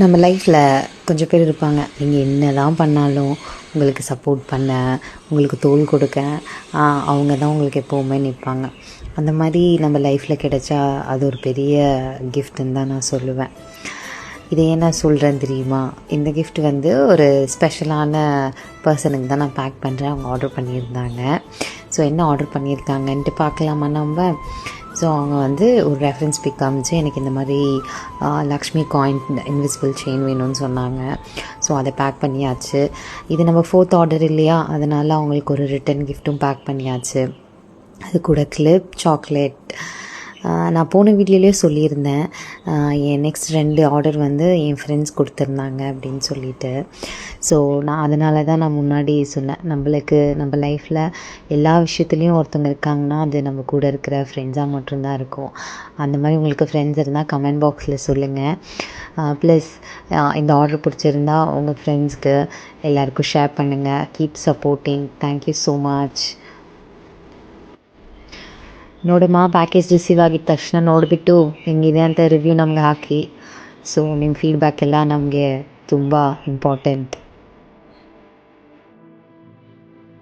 நம்ம லைஃப்பில் கொஞ்சம் பேர் இருப்பாங்க, நீங்கள் என்ன தான் பண்ணாலும் உங்களுக்கு சப்போர்ட் பண்ண, உங்களுக்கு தோள் கொடுக்க அவங்க தான் உங்களுக்கு எப்போவுமே நிற்பாங்க. அந்த மாதிரி நம்ம லைஃப்பில் கிடைச்சா அது ஒரு பெரிய கிஃப்ட்டுன்னு தான் நான் சொல்லுவேன். இதை ஏன் நான் சொல்கிறேன் தெரியுமா? இந்த கிஃப்ட் வந்து ஒரு ஸ்பெஷலான பர்சனுக்கு தான் நான் பேக் பண்ணுறேன். அவங்க ஆர்டர் பண்ணியிருந்தாங்க. ஸோ என்ன ஆர்டர் பண்ணியிருக்காங்கன்ட்டு பார்க்கலாமா நம்ம? ஸோ அவங்க வந்து ஒரு ரெஃபரன்ஸ் பிக் காமிச்சு எனக்கு இந்த மாதிரி லக்ஷ்மி காயின் இன்விசிபிள் செயின் வேணும்னு சொன்னாங்க. ஸோ அதை பேக் பண்ணியாச்சு. இது நம்ம 4th ஆர்டர் இல்லையா, அதனால் அவங்களுக்கு ஒரு ரிட்டன் கிஃப்ட்டும் பேக் பண்ணியாச்சு. அது கூட கிளிப், சாக்லேட். நான் போன வீடியோலேயே சொல்லியிருந்தேன், என் நெக்ஸ்ட் 2 ஆர்டர் வந்து என் ஃப்ரெண்ட்ஸ் கொடுத்துருந்தாங்க அப்படின்னு சொல்லிட்டு. ஸோ நான் அதனால தான் நான் முன்னாடி சொன்னேன், நம்ம லைஃப்பில் எல்லா விஷயத்துலேயும் ஒருத்தவங்க இருக்காங்கன்னா அது நம்ம கூட இருக்கிற ஃப்ரெண்ட்ஸாக மட்டும்தான் இருக்கும். அந்த மாதிரி உங்களுக்கு ஃப்ரெண்ட்ஸ் இருந்தால் கமெண்ட் பாக்ஸில் சொல்லுங்கள். ப்ளஸ் இந்த ஆர்டர் பிடிச்சிருந்தா உங்கள் ஃப்ரெண்ட்ஸ்க்கு எல்லாருக்கும் ஷேர் பண்ணுங்கள். Keep supporting. Thank you so much. ನೋಡಮ್ಮ, ಪ್ಯಾಕೇಜ್ ರಿಸೀವ್ ಆಗಿದ ತಕ್ಷಣ ನೋಡಿಬಿಟ್ಟು ಹೆಂಗಿದೆ ಅಂತ ರಿವ್ಯೂ ನಮ್ಗೆ ಹಾಕಿ. ಸೊ ನಿಮ್ಮ ಫೀಡ್ಬ್ಯಾಕ್ ಎಲ್ಲ ನಮಗೆ ತುಂಬ ಇಂಪಾರ್ಟೆಂಟ್.